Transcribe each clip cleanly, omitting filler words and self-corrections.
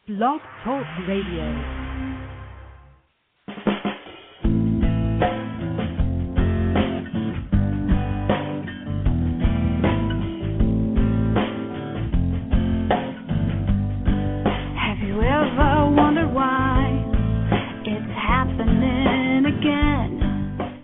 Blog Talk Radio.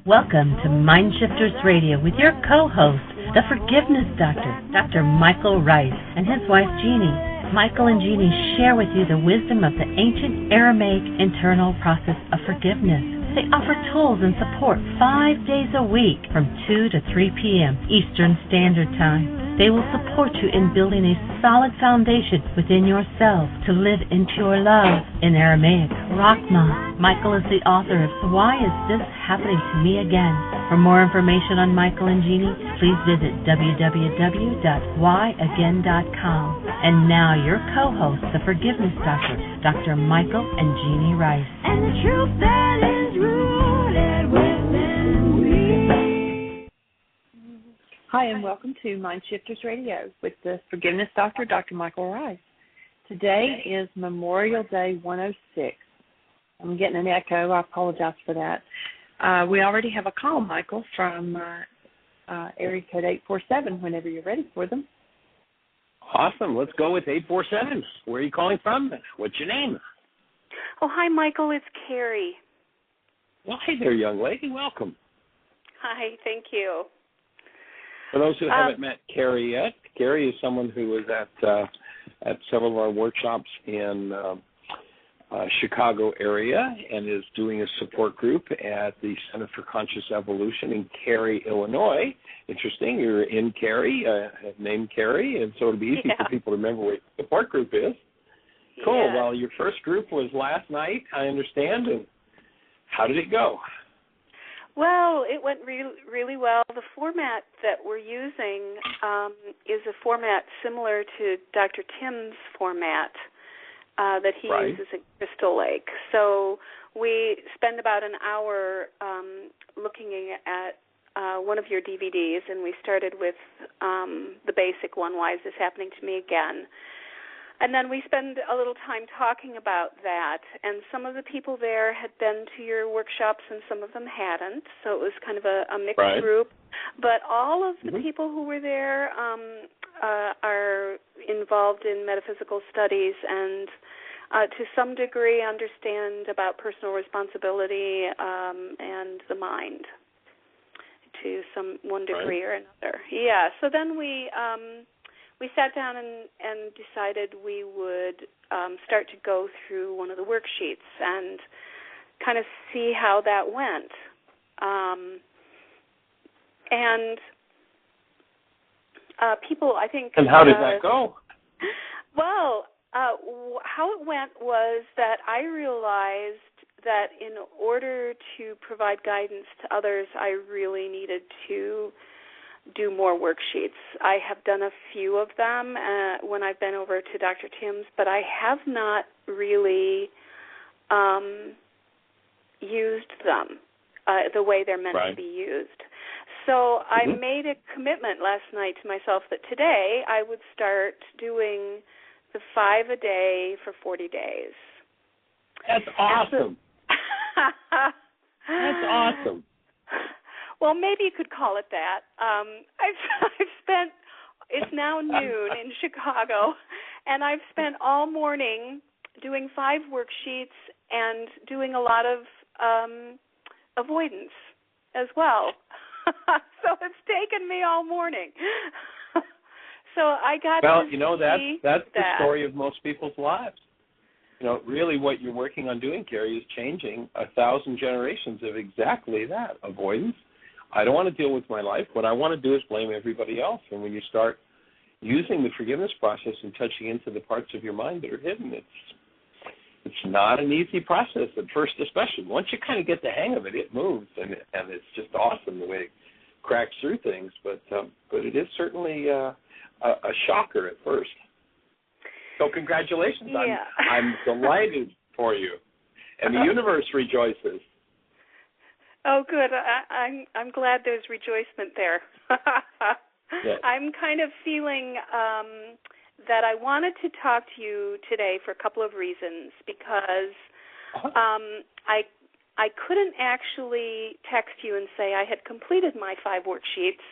Welcome to MindShifters Radio with your co-host, the Forgiveness Doctor, Dr. Michael Rice, and his wife, Jeanie. Michael and Jeanie share with you the wisdom of the ancient Aramaic internal process of forgiveness. They offer tools and support 5 days a week from 2 to 3 p.m. Eastern Standard Time. They will support you in building a solid foundation within yourself to live into your love. In Aramaic, Rakhma. Michael is the author of Why Is This Happening to Me Again? For more information on Michael and Jeanie, please visit www.whyagain.com. And now your co-hosts, the Forgiveness Doctor, Dr. Michael and Jeanie Rice. And the truth that is rooted within me. Hi, and welcome to MindShifters Radio with the Forgiveness Doctor, Dr. Michael Rice. Today is Memorial Day 106. I'm getting an echo. I apologize for that. We already have a call, Michael, from area code 847 whenever you're ready for them. Awesome. Let's go with 847. Where are you calling from? What's your name? Oh, hi, Michael. It's Carrie. Well, hey there, young lady. Welcome. Hi. Thank you. For those who haven't met Carrie yet, Carrie is someone who was at several of our workshops in Chicago area and is doing a support group at the Center for Conscious Evolution in Cary, Illinois. Interesting, you're in Cary, named Carrie, and so it'll be easy for people to remember what the support group is. Cool. Yeah. Well, your first group was last night, I understand, and how did it go? Well, it went really well. The format that we're using is a format similar to Dr. Tim's format that he uses at Crystal Lake. So we spend about an hour looking at one of your DVDs, and we started with the basic one, Why Is This Happening to Me Again? And then we spend a little time talking about that, and some of the people there had been to your workshops and some of them hadn't, so it was kind of a mixed group. But all of the people who were there are involved in metaphysical studies and to some degree understand about personal responsibility and the mind to one degree or another. Yeah, so then we sat down and decided we would start to go through one of the worksheets and kind of see how that went. And people, I think... And how did that go? Well, how it went was that I realized that in order to provide guidance to others, I really needed to do more worksheets. I have done a few of them when I've been over to Dr. Tim's, but I have not really used them the way they're meant to be used. So I made a commitment last night to myself that today I would start doing the 5 a day for 40 days. That's awesome. That's awesome. Well, maybe you could call it that. I've spent, it's now noon in Chicago, and I've spent all morning doing 5 worksheets and doing a lot of avoidance as well. So it's taken me all morning. So I got well, to you know, that's that. the story of most people's lives. You know, really what you're working on doing, Carrie, is changing 1,000 generations of exactly that, avoidance. I don't want to deal with my life. What I want to do is blame everybody else. And when you start using the forgiveness process and touching into the parts of your mind that are hidden, it's not an easy process at first, especially. Once you kind of get the hang of it, it moves, and it's just awesome the way it cracks through things. But it is certainly a shocker at first. So congratulations. Yeah. I'm delighted for you. And the universe rejoices. Oh, good. I'm glad there's rejoicement there. Yes. I'm kind of feeling that I wanted to talk to you today for a couple of reasons, because I couldn't actually text you and say I had completed my 5 worksheets,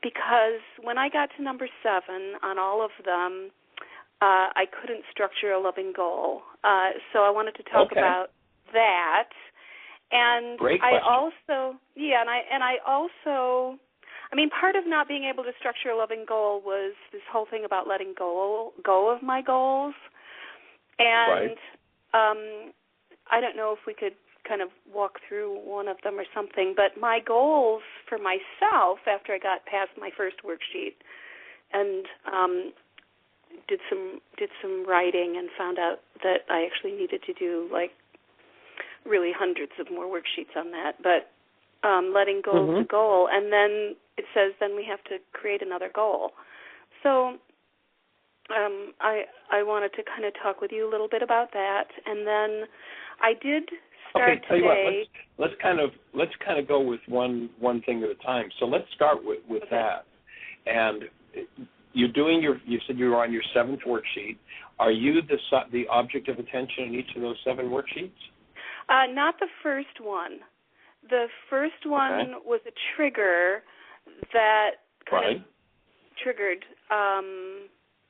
because when I got to number 7 on all of them, I couldn't structure a loving goal. So I wanted to talk about that. And Great question. I mean, part of not being able to structure a loving goal was this whole thing about letting go of my goals. And I don't know if we could kind of walk through one of them or something, but my goals for myself after I got past my first worksheet and did some writing and found out that I actually needed to do like really hundreds of more worksheets on that, but letting go of the goal, and then it says then we have to create another goal. So I wanted to kind of talk with you a little bit about that, and then I did start tell today. You what, let's kind of go with one thing at a time. So let's start with that. And you said you were on your 7th worksheet. Are you the object of attention in each of those 7 worksheets? Not the first one. The first one was a trigger that kind of triggered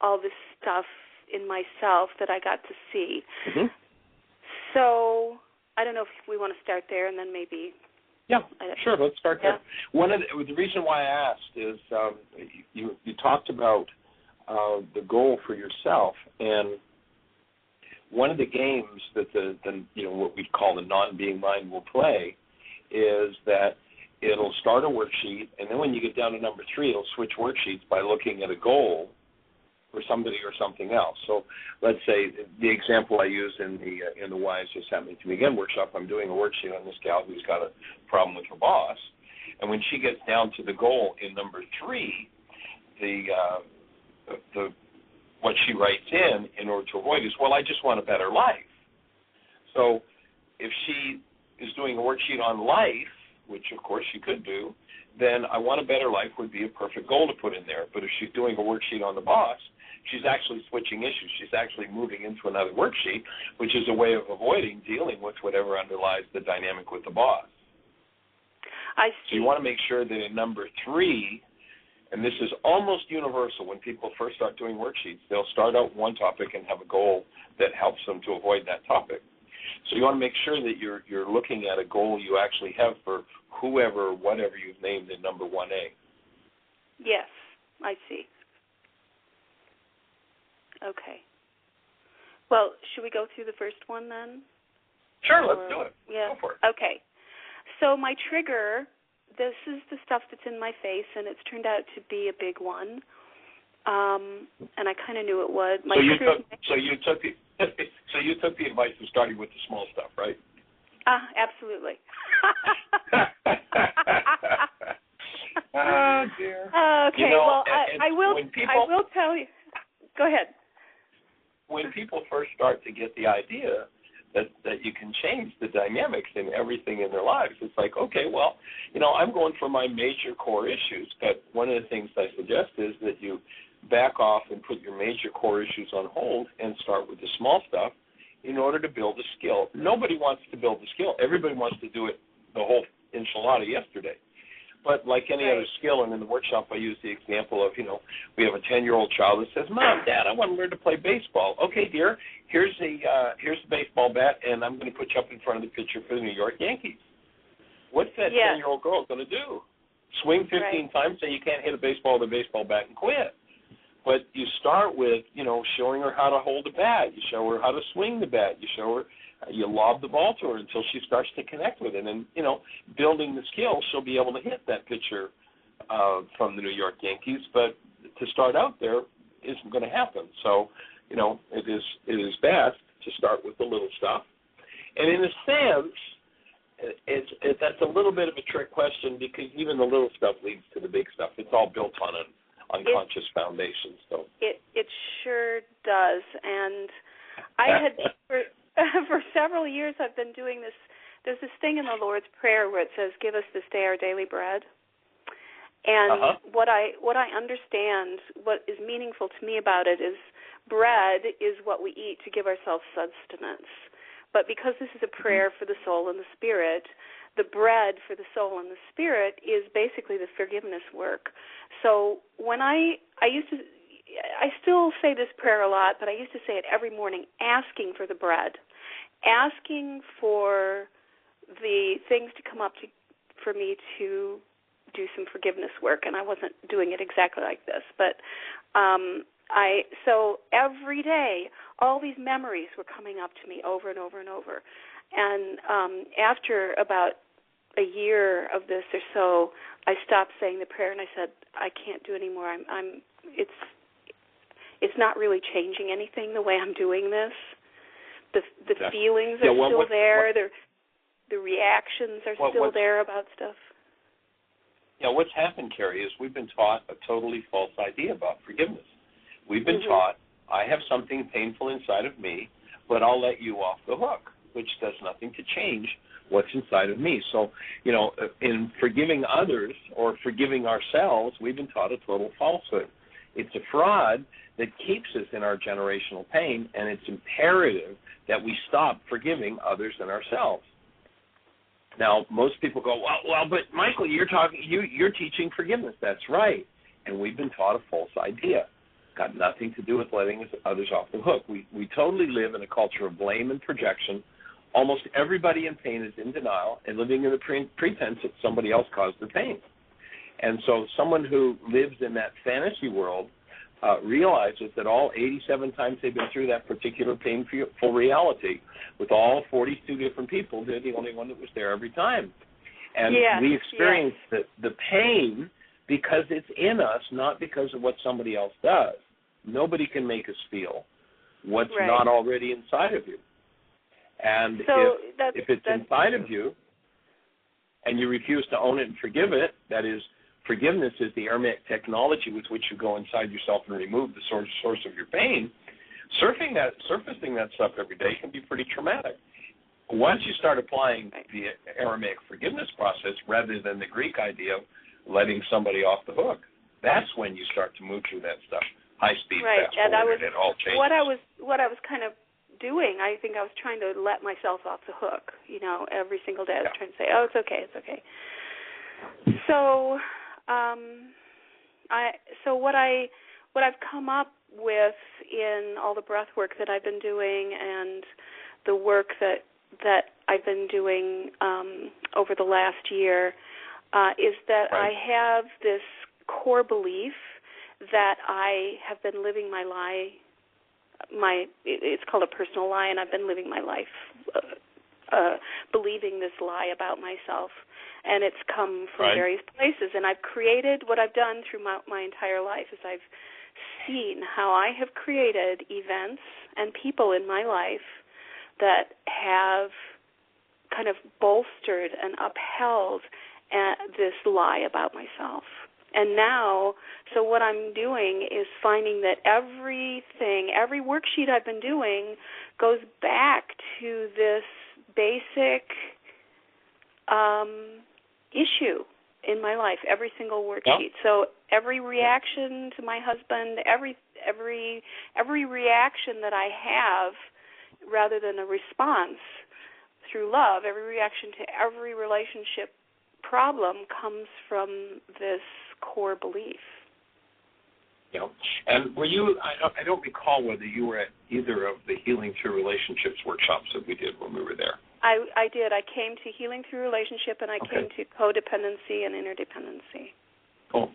all this stuff in myself that I got to see. Mm-hmm. So I don't know if we want to start there and then maybe. Yeah, sure. Let's start there. The reason why I asked is you talked about the goal for yourself, and one of the games that the what we call the non-being mind will play is that it'll start a worksheet, and then when you get down to number 3, it'll switch worksheets by looking at a goal for somebody or something else. So let's say the example I used in the Why Is This Happening to Me Again workshop, I'm doing a worksheet on this gal who's got a problem with her boss, and when she gets down to the goal in number 3, what she writes in order to avoid is, well, I just want a better life. So if she is doing a worksheet on life, which of course she could do, then I want a better life would be a perfect goal to put in there. But if she's doing a worksheet on the boss, she's actually switching issues. She's actually moving into another worksheet, which is a way of avoiding dealing with whatever underlies the dynamic with the boss. I see. So you want to make sure that in number 3, and this is almost universal when people first start doing worksheets, they'll start out one topic and have a goal that helps them to avoid that topic. So you want to make sure that you're looking at a goal you actually have for whoever, whatever you've named in number 1A. Yes, I see. Okay. Well, should we go through the first one then? Sure, let's do it. Yeah. Go for it. Okay. So my trigger, this is the stuff that's in my face, and it's turned out to be a big one. And I kind of knew it would. So you took the advice of starting with the small stuff, right? Absolutely. Oh dear. Okay. I will tell you. Go ahead. When people first start to get the idea that you can change the dynamics in everything in their lives, it's like, okay, well, I'm going for my major core issues, but one of the things I suggest is that you back off and put your major core issues on hold and start with the small stuff in order to build a skill. Nobody wants to build a skill. Everybody wants to do it the whole enchilada yesterday. But like any other skill, and in the workshop I use the example of, we have a 10-year-old child that says, Mom, Dad, I want to learn to play baseball. Okay, dear, here's the baseball bat, and I'm going to put you up in front of the pitcher for the New York Yankees. What's that 10-year-old girl going to do? Swing 15 times, say you can't hit a baseball with a baseball bat and quit. But you start with, showing her how to hold a bat. You show her how to swing the bat. You show her, you lob the ball to her until she starts to connect with it. And, building the skill, she'll be able to hit that pitcher from the New York Yankees. But to start out there isn't going to happen. So, it is best to start with the little stuff. And in a sense, that's a little bit of a trick question because even the little stuff leads to the big stuff. It's all built on an unconscious foundation. So it sure does. And I had for several years I've been doing this. There's this thing in the Lord's Prayer where it says, "Give us this day our daily bread." And what I understand, what is meaningful to me about it is bread is what we eat to give ourselves sustenance. But because this is a prayer for the soul and the spirit, the bread for the soul and the spirit is basically the forgiveness work. So when I still say this prayer a lot, but I used to say it every morning, asking for the bread, asking for the things to come up for me to do some forgiveness work, and I wasn't doing it exactly like this, but so every day, all these memories were coming up to me over and over and over. And after about a year of this or so, I stopped saying the prayer and I said, I can't do it anymore. It's not really changing anything the way I'm doing this. The feelings are still there. The reactions are still there about stuff. Yeah, what's happened, Carrie, is we've been taught a totally false idea about forgiveness. We've been taught, I have something painful inside of me, but I'll let you off the hook, which does nothing to change what's inside of me. So, in forgiving others or forgiving ourselves, we've been taught a total falsehood. It's a fraud that keeps us in our generational pain, and it's imperative that we stop forgiving others and ourselves. Now, most people go, well, but Michael, you're teaching forgiveness. That's right. And we've been taught a false idea. Got nothing to do with letting others off the hook. We totally live in a culture of blame and projection. Almost everybody in pain is in denial and living in the pretense that somebody else caused the pain. And so someone who lives in that fantasy world realizes that all 87 times they've been through that particular painful reality with all 42 different people, they're the only one that was there every time. And we experience the pain because it's in us, not because of what somebody else does. Nobody can make us feel what's not already inside of you. And so if it's inside of you and you refuse to own it and forgive it, that is, forgiveness is the Aramaic technology with which you go inside yourself and remove the source of your pain, surfacing that stuff every day can be pretty traumatic. Once you start applying the Aramaic forgiveness process rather than the Greek idea of letting somebody off the hook, that's when you start to move through that stuff. High speed, fast forward, and it all changes. What I was kind of doing, I think I was trying to let myself off the hook. Every single day I was trying to say, "Oh, it's okay, it's okay." So, what I've come up with in all the breath work that I've been doing and the work that I've been doing over the last year is that I have this core belief that I have been living my lie. It's called a personal lie, and I've been living my life believing this lie about myself, and it's come from various places. And I've created what I've done through my entire life is I've seen how I have created events and people in my life that have kind of bolstered and upheld this lie about myself. And now, so what I'm doing is finding that every worksheet I've been doing goes back to this basic issue in my life, every single worksheet. So every reaction to my husband, every reaction that I have, rather than a response through love, every reaction to every relationship problem comes from this core belief. And were you, I don't recall whether you were at either of the Healing Through Relationships workshops that we did when we were there. I did. I came to Healing Through Relationship, and I came to codependency and interdependency. Cool.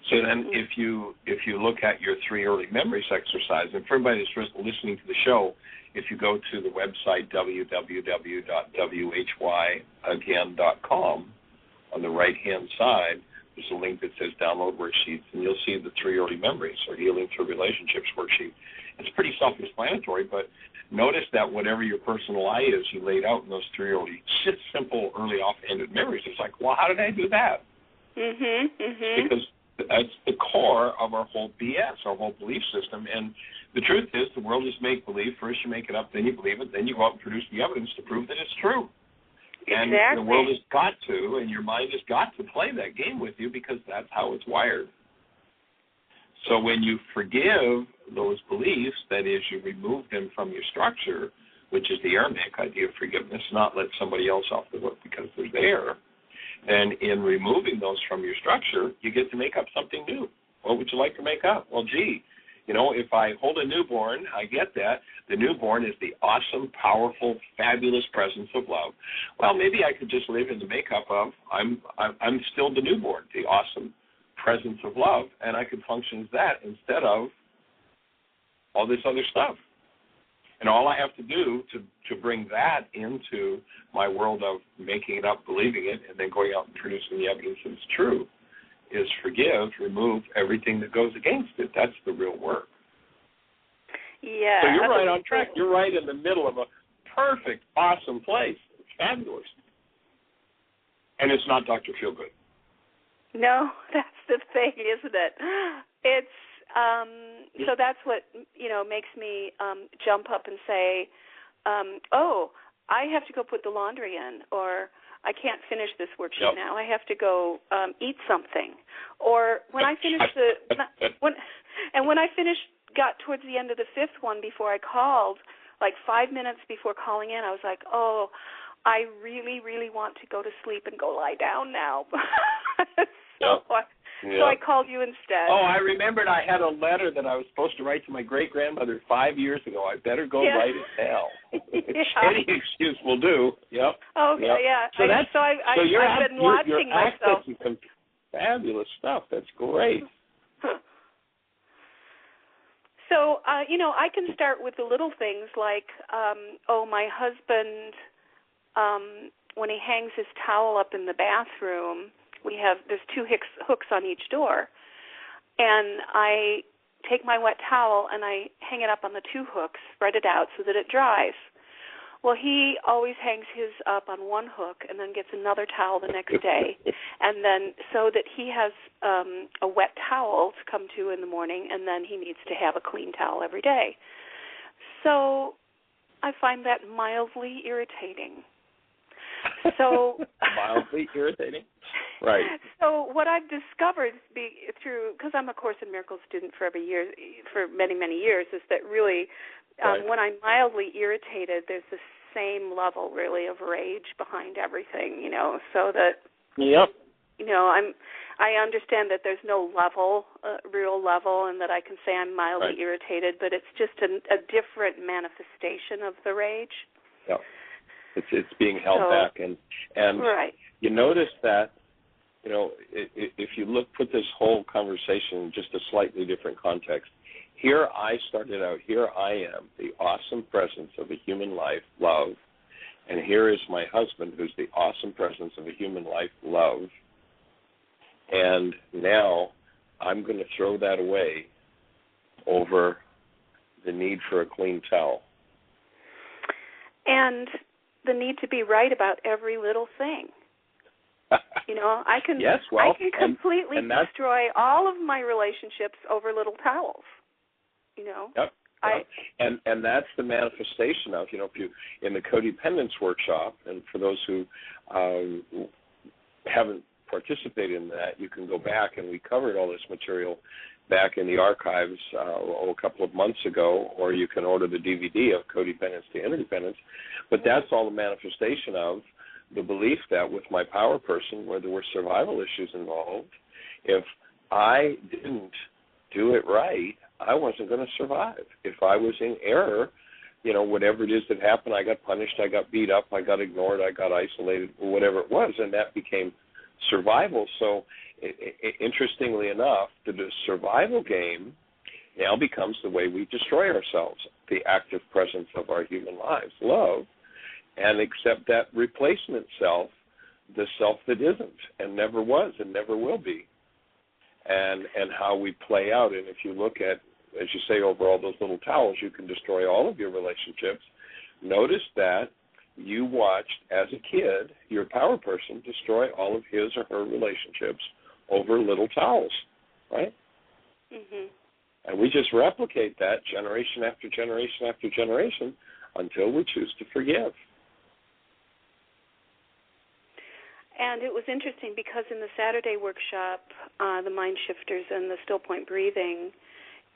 So then if you look at your 3 early memories exercise, and for everybody that's listening to the show, if you go to the website www.whyagain.com, on the right-hand side, there's a link that says Download Worksheets, and you'll see the 3 early memories, or Healing Through Relationships worksheet. It's pretty self-explanatory, but notice that whatever your personal lie is, you laid out in those 3 simple, early off-ended memories. It's like, well, how did I do that? Because that's the core of our whole BS, our whole belief system. And the truth is, the world is make-believe. First you make it up, then you believe it, then you go out and produce the evidence to prove that it's true. And the world has got to, and your mind has got to play that game with you because that's how it's wired. So when you forgive those beliefs, that is, you remove them from your structure, which is the Aramaic idea of forgiveness, not let somebody else off the hook because they're there. And in removing those from your structure, you get to make up something new. What would you like to make up? Well, gee, if I hold a newborn, I get that. The newborn is the awesome, powerful, fabulous presence of love. Well, maybe I could just live in the makeup of I'm still the newborn, the awesome presence of love, and I could function as that instead of all this other stuff. And all I have to do to bring that into my world of making it up, believing it, and then going out and producing the evidence that it's true is forgive, remove everything that goes against it. That's the real work. Yeah. So you're right on track. You're right in the middle of a perfect, awesome place. It's fabulous. And it's not Dr. Feelgood. No, that's the thing, isn't it? It's so that's what makes me jump up and say, "Oh, I have to go put the laundry in," or "I can't finish this worksheet now. I have to go eat something." Or when I finished when I got towards the end of the fifth one before I called, like 5 minutes before calling in, I was like, "Oh, I really, really want to go to sleep and go lie down now." So I called you instead. Oh, I remembered I had a letter that I was supposed to write to my great-grandmother 5 years ago. I better go write it now. Any excuse will do. Yep. Okay, yeah. So I've been watching myself. You're accessing some fabulous stuff. That's great. So, I can start with the little things like, my husband, when he hangs his towel up in the bathroom, there's two hooks on each door, and I take my wet towel and I hang it up on the two hooks, spread it out so that it dries. Well, he always hangs his up on one hook and then gets another towel the next day, and then so that he has a wet towel to come to in the morning, and then he needs to have a clean towel every day. So I find that mildly irritating. So mildly irritating? Right. So what I've discovered because I'm a Course in Miracles student for many, many years, is that really when I'm mildly irritated, there's the same level really of rage behind everything, so that I understand that there's no real level, and that I can say I'm mildly irritated, but it's just a different manifestation of the rage. Yeah. It's being held back, and you notice that, if you put this whole conversation in just a slightly different context. Here I started out, here I am, the awesome presence of a human life, love, and here is my husband, who's the awesome presence of a human life, love, and now I'm going to throw that away over the need for a clean towel. And the need to be right about every little thing. I can completely destroy all of my relationships over little towels. Yep. And that's the manifestation of, if you in the codependence workshop, and for those who haven't participated in that, you can go back, and we covered all this material back in the archives a couple of months ago, or you can order the DVD of Codependence to Interdependence. But that's all the manifestation of the belief that with my power person, where there were survival issues involved, if I didn't do it right, I wasn't going to survive. If I was in error, whatever it is that happened, I got punished, I got beat up, I got ignored, I got isolated, or whatever it was, and that became survival. So interestingly enough, the survival game now becomes the way we destroy ourselves, the active presence of our human lives, love, and accept that replacement self, the self that isn't and never was and never will be, and how we play out. And if you look at, as you say, over all those little towels, you can destroy all of your relationships. Notice that you watched, as a kid, your power person destroy all of his or her relationships over little towels, right? Mm-hmm. And we just replicate that generation after generation after generation until we choose to forgive. And it was interesting because in the Saturday workshop, the MindShifters and the Still Point Breathing,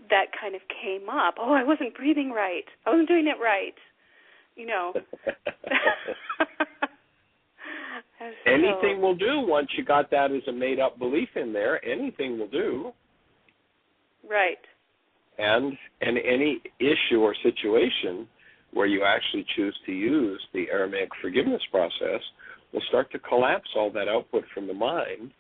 that kind of came up. Oh, I wasn't breathing right. I wasn't doing it right. Anything will do once you got that as a made-up belief in there. Anything will do. Right. And any issue or situation where you actually choose to use the Aramaic forgiveness process will start to collapse all that output from the mind,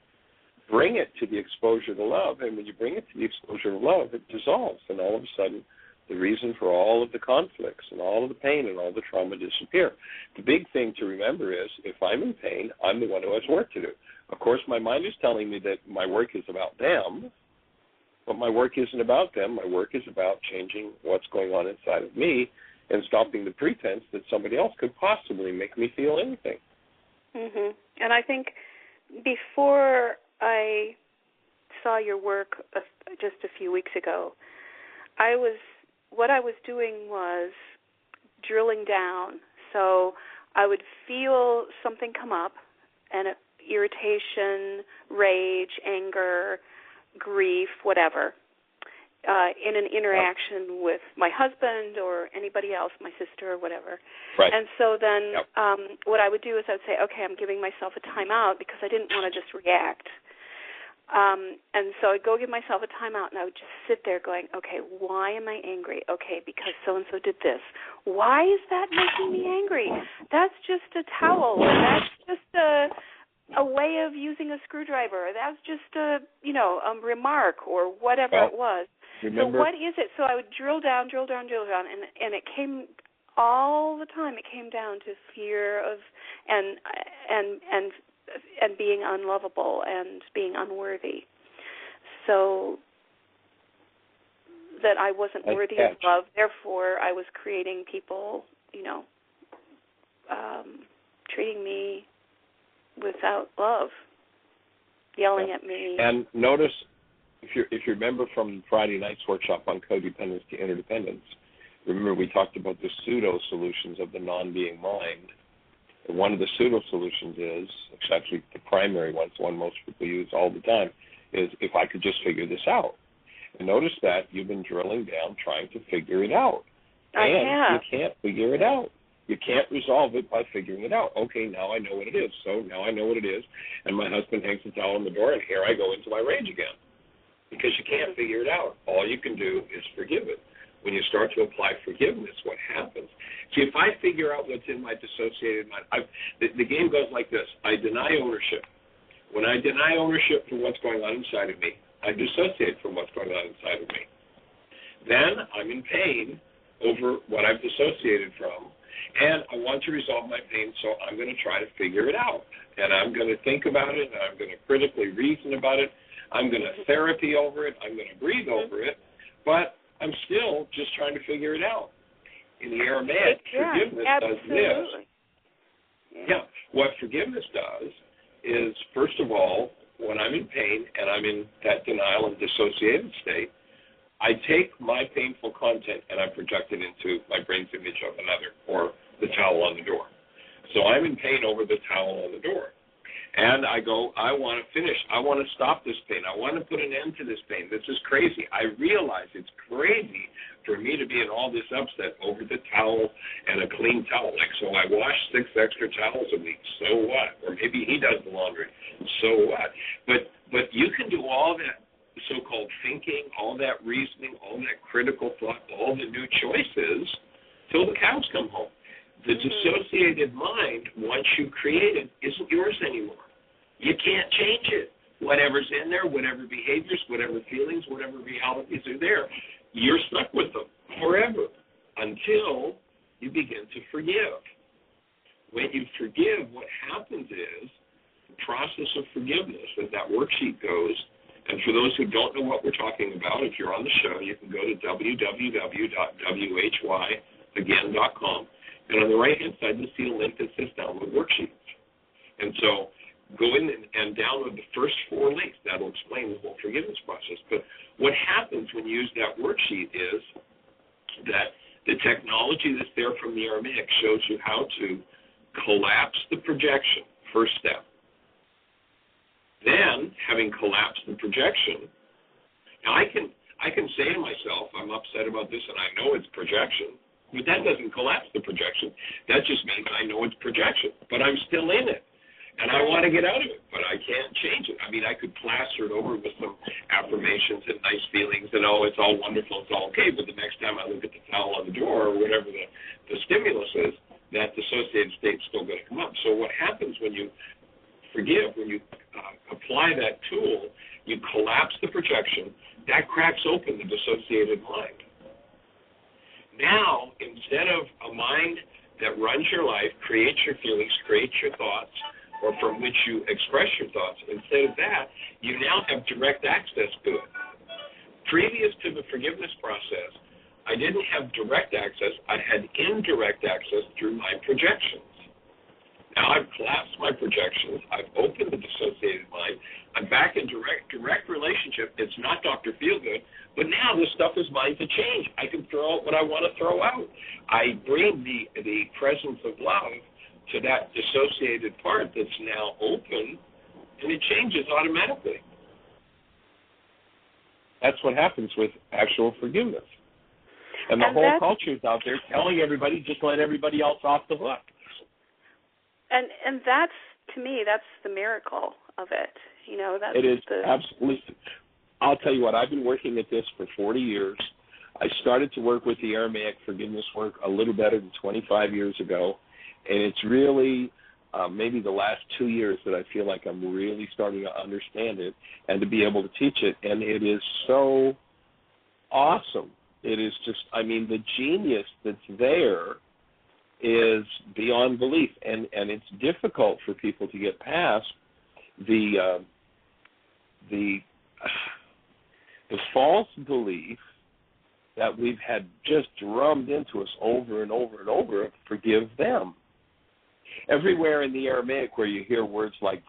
bring it to the exposure to love, and when you bring it to the exposure to love, it dissolves, and all of a sudden the reason for all of the conflicts and all of the pain and all the trauma disappear. The big thing to remember is, if I'm in pain, I'm the one who has work to do. Of course, my mind is telling me that my work is about them, but my work isn't about them. My work is about changing what's going on inside of me and stopping the pretense that somebody else could possibly make me feel anything. Mhm. And I think before I saw your work just a few weeks ago, what I was doing was drilling down. So I would feel something come up, and irritation, rage, anger, grief, whatever, in an interaction with my husband or anybody else, my sister or whatever. Right. And so then what I would do is I would say, okay, I'm giving myself a timeout because I didn't want to just react. And so I'd go give myself a timeout, and I would just sit there going, okay, why am I angry? Okay, because so-and-so did this. Why is that making me angry? That's just a towel. Or that's just a way of using a screwdriver. Or that's just a remark or whatever it was. Remember, so what is it? So I would drill down, and it came all the time. It came down to fear of and being unlovable and being unworthy. So that I wasn't worthy of love, therefore I was creating people, treating me without love, yelling at me. And notice, if you remember from Friday night's workshop on codependence to interdependence, remember we talked about the pseudo-solutions of the non-being mind. And one of the pseudo-solutions is, it's actually the primary one, it's the one most people use all the time, is if I could just figure this out. And notice that you've been drilling down trying to figure it out. You can't figure it out. You can't resolve it by figuring it out. Okay, now I know what it is. So now I know what it is. And my husband hangs the towel on the door, and here I go into my rage again. Because you can't figure it out. All you can do is forgive it. When you start to apply forgiveness, what happens? See, if I figure out what's in my dissociated mind, the game goes like this. I deny ownership. When I deny ownership for what's going on inside of me, I dissociate from what's going on inside of me. Then I'm in pain over what I've dissociated from, and I want to resolve my pain, so I'm going to try to figure it out. And I'm going to think about it, and I'm going to critically reason about it. I'm going to therapy over it. I'm going to breathe over it. But I'm still just trying to figure it out. In the Aramaic, forgiveness does this. Yeah. What forgiveness does is, first of all, when I'm in pain and I'm in that denial and dissociated state, I take my painful content and I project it into my brain's image of another, or the towel on the door. So I'm in pain over the towel on the door. And I go, I want to finish. I want to stop this pain. I want to put an end to this pain. This is crazy. I realize it's crazy for me to be in all this upset over the towel and a clean towel. Like, so I wash 6 extra towels a week. So what? Or maybe he does the laundry. So what? But you can do all that so-called thinking, all that reasoning, all that critical thought, all the new choices till the cows come home. The dissociated mind, once you create it, isn't yours anymore. You can't change it. Whatever's in there, whatever behaviors, whatever feelings, whatever realities are there, you're stuck with them forever until you begin to forgive. When you forgive, what happens is the process of forgiveness, as that worksheet goes, and for those who don't know what we're talking about, if you're on the show, you can go to www.whyagain.com. And on the right-hand side, you'll see a link that says download worksheets. And so go in and download the first 4 links. That'll explain the whole forgiveness process. But what happens when you use that worksheet is that the technology that's there from the Aramaic shows you how to collapse the projection, first step. Then, having collapsed the projection, now I I can say to myself, I'm upset about this, and I know it's projection, but that doesn't collapse the projection. That just means I know it's projection, but I'm still in it. And I want to get out of it, but I can't change it. I mean, I could plaster it over with some affirmations and nice feelings and, oh, it's all wonderful, it's all okay, but the next time I look at the towel on the door or whatever the stimulus is, that dissociated state's still going to come up. So what happens when you forgive, when you apply that tool, you collapse the projection, that cracks open the dissociated mind. Now, instead of a mind that runs your life, creates your feelings, creates your thoughts, or from which you express your thoughts, instead of that, you now have direct access to it. Previous to the forgiveness process, I didn't have direct access. I had indirect access through my projections. Now I've collapsed my projections. I've opened the dissociated mind. I'm back in direct relationship. It's not Dr. Feelgood, but now this stuff is mine to change. I can throw out what I want to throw out. I bring the presence of love to that dissociated part that's now open, and it changes automatically. That's what happens with actual forgiveness. And the whole culture is out there telling everybody, just let everybody else off the hook. And that's, to me, that's the miracle of it. You know, that's it is absolutely. I'll tell you what, I've been working at this for 40 years. I started to work with the Aramaic forgiveness work a little better than 25 years ago. And it's really maybe the last 2 years that I feel like I'm really starting to understand it and to be able to teach it. And it is so awesome. It is just, I mean, the genius that's there is beyond belief. And it's difficult for people to get past the false belief that we've had just drummed into us over and over and over, forgive them. Everywhere in the Aramaic where you hear words like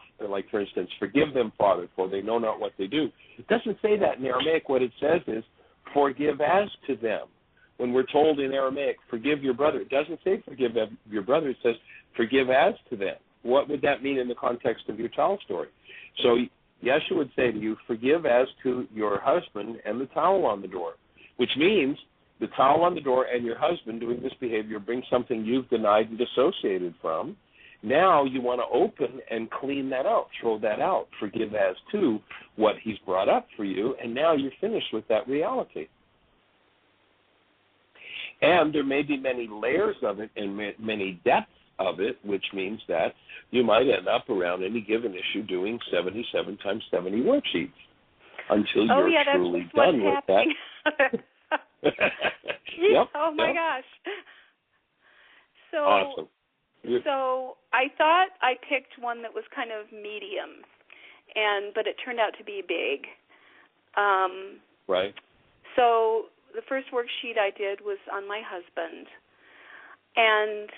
for instance, forgive them, Father, for they know not what they do. It doesn't say that in Aramaic. What it says is, forgive as to them. When we're told in Aramaic, forgive your brother, it doesn't say forgive your brother. It says, forgive as to them. What would that mean in the context of your child story? So Yeshua would say to you, forgive as to your husband and the towel on the door, which means the towel on the door and your husband doing this behavior brings something you've denied and dissociated from. Now you want to open and clean that out, throw that out, forgive as to what he's brought up for you, and now you're finished with that reality. And there may be many layers of it and many depths of it, which means that you might end up around any given issue doing 77 times 70 worksheets until you're truly done with that. Yep, oh my gosh. So awesome. So I thought I picked one that was kind of medium, but it turned out to be big. Right. So the first worksheet I did was on my husband, and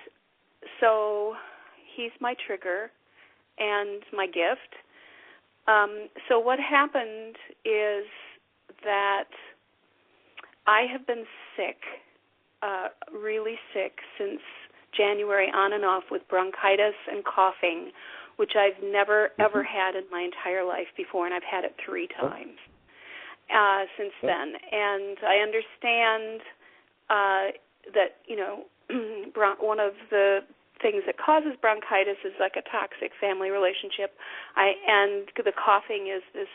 so he's my trigger and my gift. So what happened is that I have been sick, really sick, since January on and off with bronchitis and coughing, which I've never, ever had in my entire life before, and I've had it 3 times since then. And I understand that, you know, one of the things that causes bronchitis is like a toxic family relationship, and the coughing is this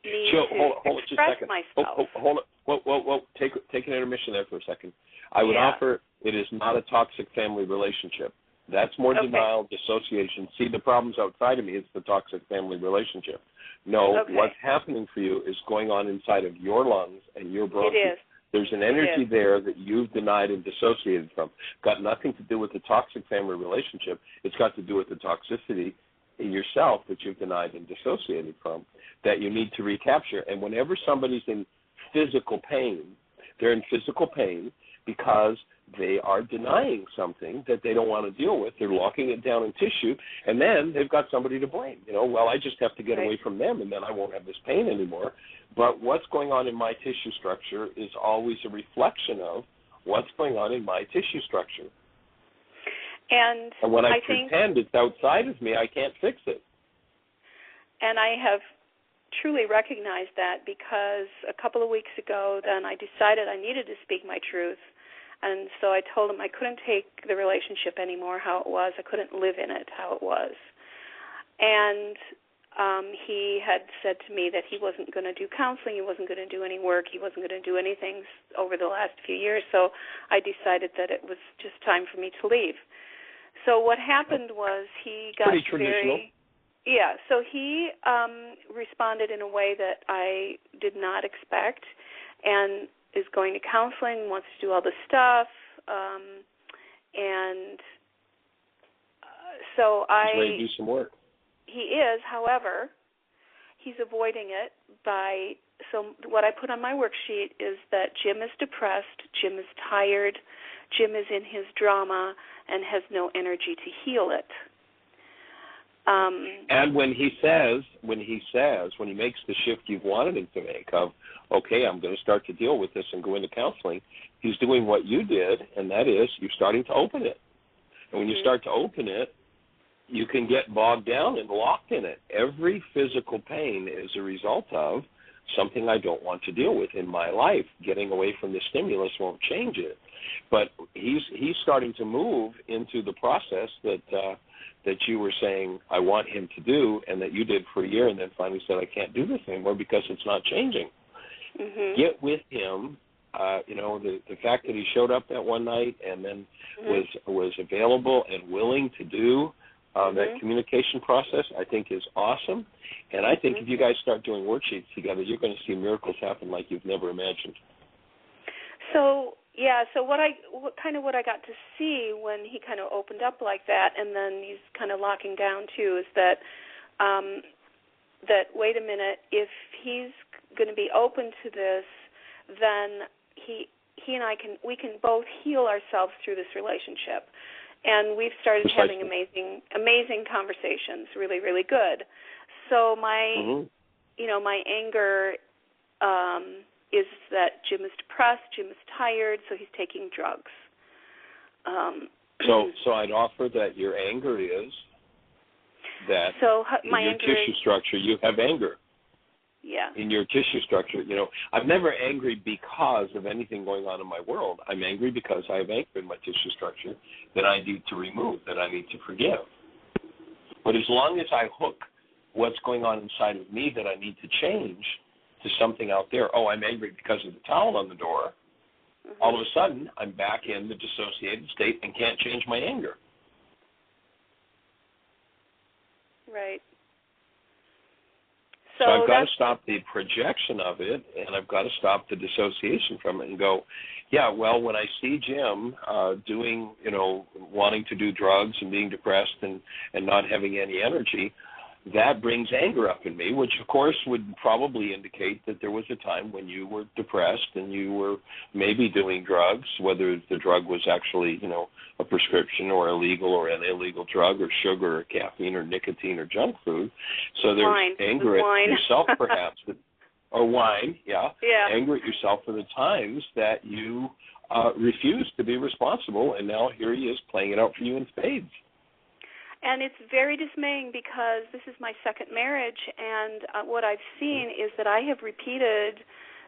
need to express myself. Hold it. Whoa. Take an intermission there for a second. I would offer it is not a toxic family relationship. That's more denial, dissociation. See, the problem's outside of me. It's the toxic family relationship. No, what's happening for you is going on inside of your lungs and your bronchials. It is. There's an energy there that you've denied and dissociated from. Got nothing to do with the toxic family relationship. It's got to do with the toxicity in yourself that you've denied and dissociated from that you need to recapture. And whenever somebody's in physical pain, they're in physical pain because they are denying something that they don't want to deal with. They're locking it down in tissue, and then they've got somebody to blame. You know, well, I just have to get away from them, and then I won't have this pain anymore. But what's going on in my tissue structure is always a reflection of what's going on in my tissue structure. And when I pretend it's outside of me, I can't fix it. And I have truly recognized that because a couple of weeks ago then I decided I needed to speak my truth. And so I told him I couldn't take the relationship anymore how it was. I couldn't live in it how it was. And he had said to me that he wasn't going to do counseling, he wasn't going to do any work, he wasn't going to do anything over the last few years. So I decided that it was just time for me to leave. So what happened was he got pretty traditional. So he responded in a way that I did not expect, and is going to counseling, wants to do all this stuff, so He's ready to do some work. He is, however, he's avoiding it by, so what I put on my worksheet is that Jim is depressed, Jim is tired, Jim is in his drama and has no energy to heal it. And when he makes the shift you've wanted him to make of, okay, I'm going to start to deal with this and go into counseling, he's doing what you did, and that is you're starting to open it. And when you start to open it, you can get bogged down and locked in it. Every physical pain is a result of something I don't want to deal with in my life. Getting away from the stimulus won't change it. But he's starting to move into the process that you were saying I want him to do, and that you did for a year, and then finally said I can't do this anymore because it's not changing. Mm-hmm. Get with him. The fact that he showed up that one night and then was available and willing to do that communication process, I think is awesome. And I think if you guys start doing worksheets together, you're going to see miracles happen like you've never imagined. So what I got to see when he kind of opened up like that, and then he's kind of locking down too, is that wait a minute, if he's going to be open to this, then he and I can both heal ourselves through this relationship. And we've started having amazing conversations, really, really good. So my anger is that Jim is depressed, Jim is tired, so he's taking drugs. So I'd offer that your anger is that in your tissue structure you have anger. Yeah. In your tissue structure, I'm never angry because of anything going on in my world. I'm angry because I have anger in my tissue structure that I need to remove, that I need to forgive. But as long as I hook what's going on inside of me that I need to change to something out there, I'm angry because of the towel on the door, all of a sudden I'm back in the dissociated state and can't change my anger. Right. So I've got to stop the projection of it, and I've got to stop the dissociation from it and go, when I see Jim doing, wanting to do drugs and being depressed and not having any energy, that brings anger up in me, which, of course, would probably indicate that there was a time when you were depressed and you were maybe doing drugs, whether the drug was actually, a prescription or illegal or an illegal drug or sugar or caffeine or nicotine or junk food. So there's anger at yourself, perhaps, or wine, anger at yourself for the times that you refused to be responsible, and now here he is playing it out for you in spades. And it's very dismaying because this is my second marriage, and what I've seen is that I have repeated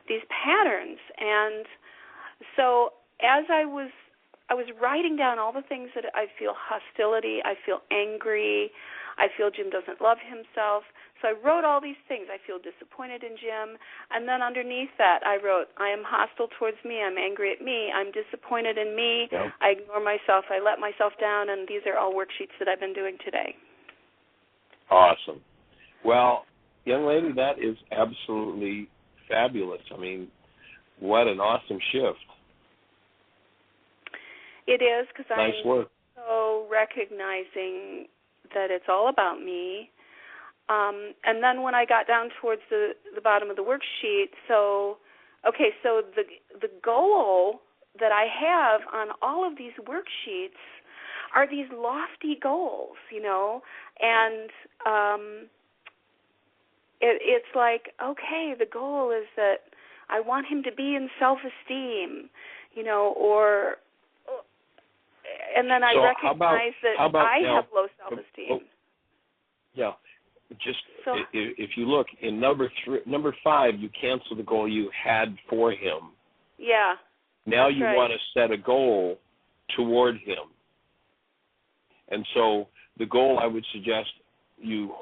these patterns. And so as I was writing down all the things that I feel hostility, I feel angry, I feel Jim doesn't love himself. So I wrote all these things. I feel disappointed in Jim. And then underneath that I wrote, I am hostile towards me, I'm angry at me, I'm disappointed in me, I ignore myself, I let myself down, and these are all worksheets that I've been doing today. Awesome. Well, young lady, that is absolutely fabulous. I mean, what an awesome shift. It is, because nice work. So recognizing that it's all about me. And then when I got down towards the bottom of the worksheet, so the goal that I have on all of these worksheets are these lofty goals, and it's like, okay, the goal is that I want him to be in self-esteem, and then I recognize that I have low self-esteem. just if you look in number 5, you cancel the goal you had for him. Yeah. Now you want to set a goal toward him. And so the goal I would suggest you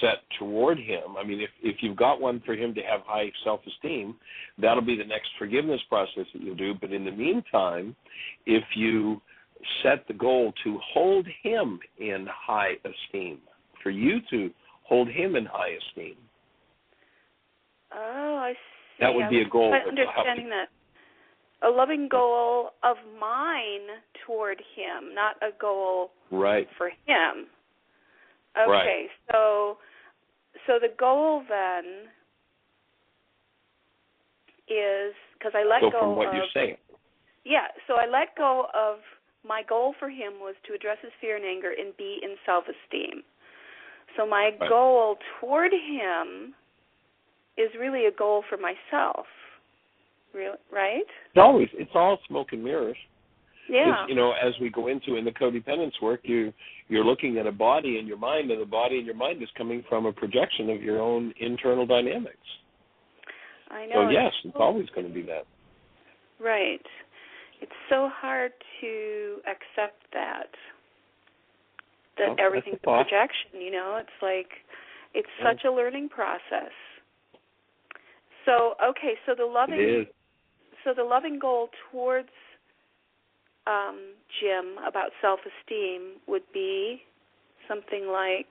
set toward him, I mean, if you've got one for him to have high self-esteem, that'll be the next forgiveness process that you'll do. But in the meantime, if you set the goal to hold him in high esteem, for you to hold him in high esteem. Oh, I see. That would be a goal. Understanding that. A loving goal of mine toward him, not a goal for him. Okay, right. So the goal then is, because I let go from what of, you're saying. Yeah, so I let go of, my goal for him was to address his fear and anger and be in self-esteem. So my goal toward him is really a goal for myself, right? It's all smoke and mirrors. Yeah. As we go into in the codependence work, you're looking at a body in your mind, and the body in your mind is coming from a projection of your own internal dynamics. I know. So yes, it's always going to be that. Right. It's so hard to accept that everything's a projection, It's like, it's such a learning process. So, okay, so the loving goal towards Jim about self-esteem would be something like?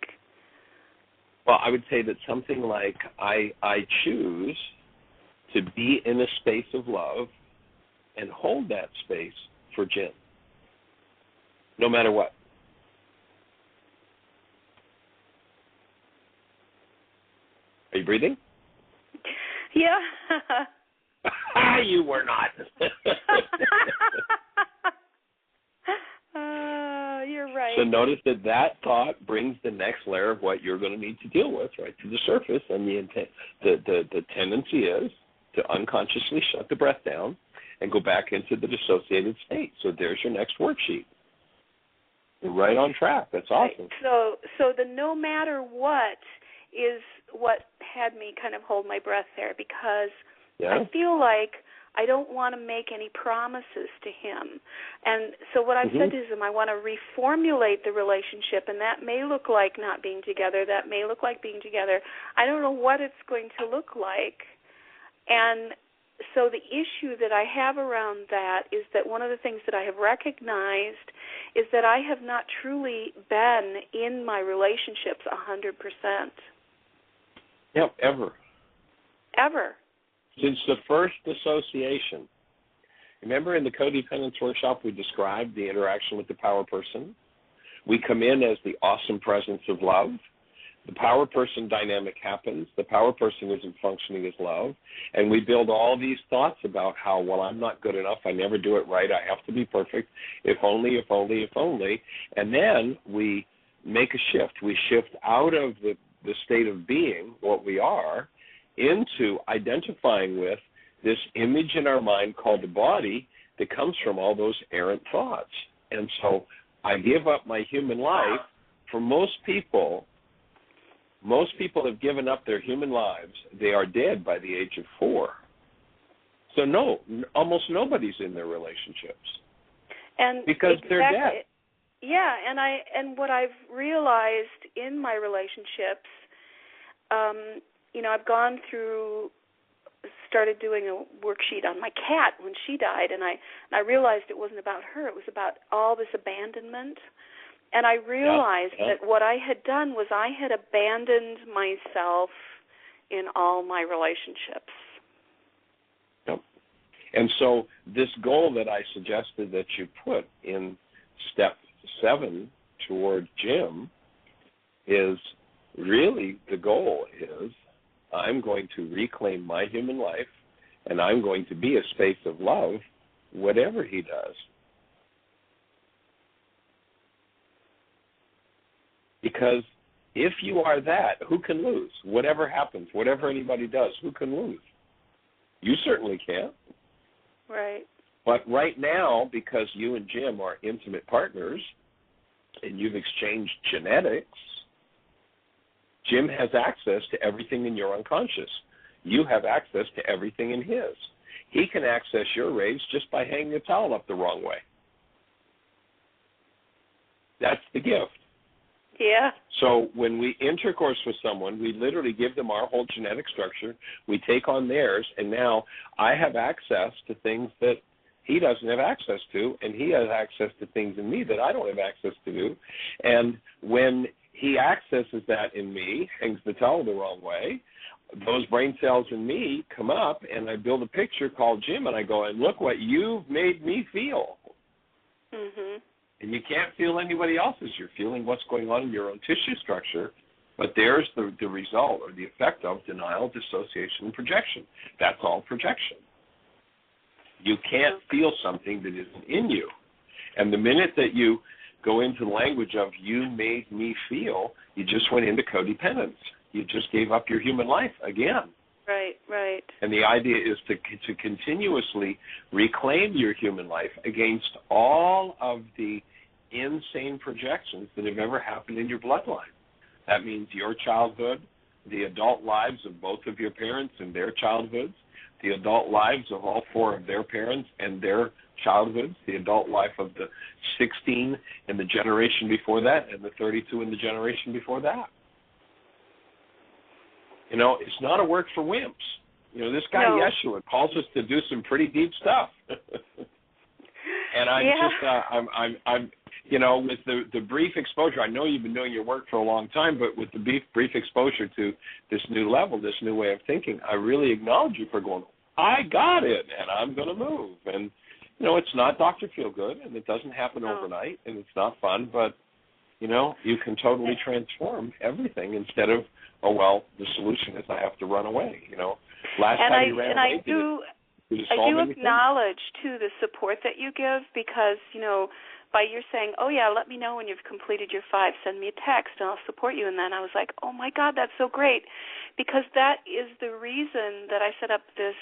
Well, I would say that something like, I choose to be in a space of love and hold that space for Jim, no matter what. Are you breathing? Yeah. You were not. You're right. So notice that thought brings the next layer of what you're going to need to deal with right to the surface, and the tendency is to unconsciously shut the breath down and go back into the dissociated state. So there's your next worksheet. You're right on track. That's awesome. Right. So the no matter what is what had me kind of hold my breath there, because I feel like I don't want to make any promises to him. And so what I've said to him, I want to reformulate the relationship, and that may look like not being together. That may look like being together. I don't know what it's going to look like. And so the issue that I have around that is that one of the things that I have recognized is that I have not truly been in my relationships 100%. Yep, ever. Ever. Since the first dissociation. Remember in the codependence workshop we described the interaction with the power person? We come in as the awesome presence of love. The power person dynamic happens. The power person isn't functioning as love. And we build all these thoughts about how, well, I'm not good enough. I never do it right. I have to be perfect. If only, if only, if only. And then we make a shift. We shift out of the state of being, what we are, into identifying with this image in our mind called the body that comes from all those errant thoughts. And so I give up my human life. For most people have given up their human lives. They are dead by the age of 4. So no, almost nobody's in their relationships. And because they're dead. Yeah, and what I've realized in my relationships, I've gone through, started doing a worksheet on my cat when she died, and I realized it wasn't about her. It was about all this abandonment. And I realized that what I had done was I had abandoned myself in all my relationships. Yep. And so this goal that I suggested that you put in step 7 toward Jim is really the goal is I'm going to reclaim my human life and I'm going to be a space of love, whatever he does. Because if you are that, who can lose? Whatever happens, whatever anybody does, who can lose? You certainly can't. Right. But right now, because you and Jim are intimate partners and you've exchanged genetics, Jim has access to everything in your unconscious. You have access to everything in his. He can access your rays just by hanging a towel up the wrong way. That's the gift. Yeah. So when we intercourse with someone, we literally give them our whole genetic structure. We take on theirs, and now I have access to things that he doesn't have access to, and he has access to things in me that I don't have access to do. And when he accesses that in me, hangs the towel the wrong way, those brain cells in me come up, and I build a picture called Jim, and I go, and look what you've made me feel. Mhm. And you can't feel anybody else's. You're feeling what's going on in your own tissue structure, but there's the result or the effect of denial, dissociation, and projection. That's all projection. You can't feel something that isn't in you. And the minute that you go into the language of you made me feel, you just went into codependence. You just gave up your human life again. Right. And the idea is to continuously reclaim your human life against all of the insane projections that have ever happened in your bloodline. That means your childhood, the adult lives of both of your parents and their childhoods, the adult lives of all four of their parents and their childhoods, the adult life of the 16 in the generation before that and the 32 in the generation before that. You know, it's not a work for wimps. You know, this guy Yeshua calls us to do some pretty deep stuff. And I'm you know, with the brief exposure, I know you've been doing your work for a long time, but with the brief exposure to this new level, this new way of thinking, I really acknowledge you for going, I got it, and I'm going to move. And, you know, it's not Dr. Feelgood, and it doesn't happen overnight, and it's not fun, but, you know, you can totally transform everything instead of, oh, well, the solution is I have to run away, you know. Last time you ran away, did it solve anything? Acknowledge, too, the support that you give because, you know, by your saying, oh, yeah, let me know when you've completed your 5, send me a text, and I'll support you. And then I was like, oh, my God, that's so great, because that is the reason that I set up this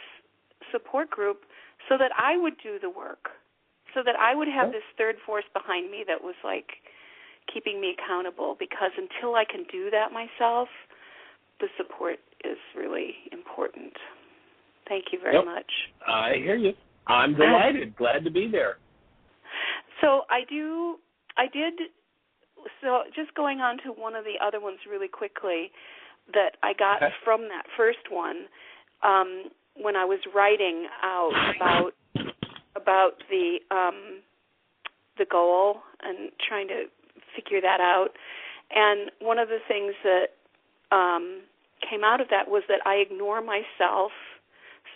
support group so that I would do the work, so that I would have this third force behind me that was, like, keeping me accountable, because until I can do that myself, the support is really important. Thank you very much. I hear you. I'm delighted. Glad to be there. So so just going on to one of the other ones really quickly that I got from that first one, when I was writing out about the goal and trying to figure that out. And one of the things that came out of that was that I ignore myself.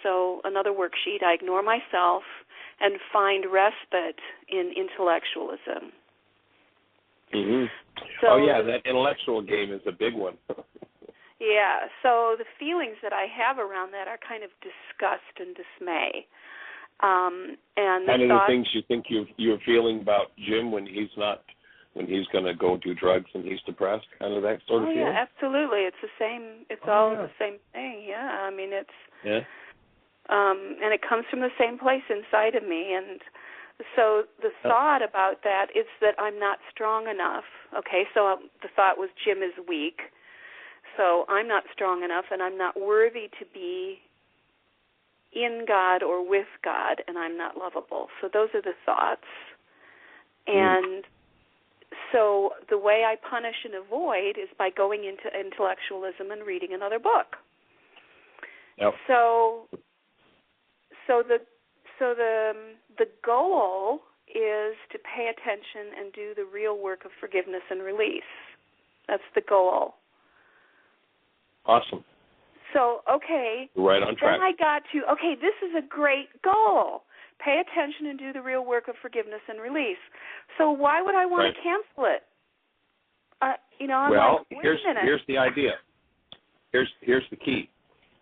So another worksheet, I ignore myself and find respite in intellectualism. Mm-hmm. So, that intellectual game is a big one. Yeah, so the feelings that I have around that are kind of disgust and dismay. And kind of the things you think you're feeling about Jim when he's going to go do drugs and he's depressed, kind of that sort of feeling? Yeah, absolutely. It's the same. It's all the same thing. Yeah, I mean it's. And it comes from the same place inside of me. And so the thought about that is that I'm not strong enough. Okay, so the thought was Jim is weak. So I'm not strong enough, and I'm not worthy to be in God or with God, and I'm not lovable. So those are the thoughts. And so the way I punish and avoid is by going into intellectualism and reading another book. Yep. So the goal is to pay attention and do the real work of forgiveness and release. That's the goal. Awesome. So, okay. Right on track. Then I got to, this is a great goal. Pay attention and do the real work of forgiveness and release. So why would I want to cancel it? I'm like, wait a minute. Here's the idea. Here's the key.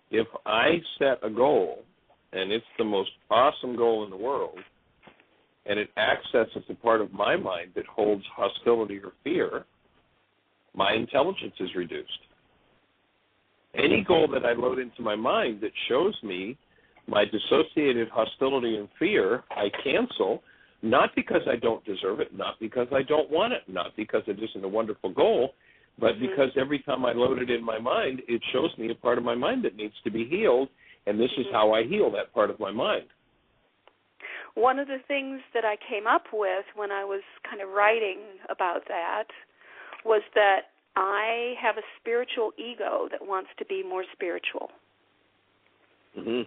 If I set a goal, and it's the most awesome goal in the world, and it accesses a part of my mind that holds hostility or fear, my intelligence is reduced. Any goal that I load into my mind that shows me my dissociated hostility and fear, I cancel, not because I don't deserve it, not because I don't want it, not because it isn't a wonderful goal, But because every time I load it in my mind, it shows me a part of my mind that needs to be healed, and this is how I heal that part of my mind. One of the things that I came up with when I was kind of writing about that was that I have a spiritual ego that wants to be more spiritual. Mm-hmm.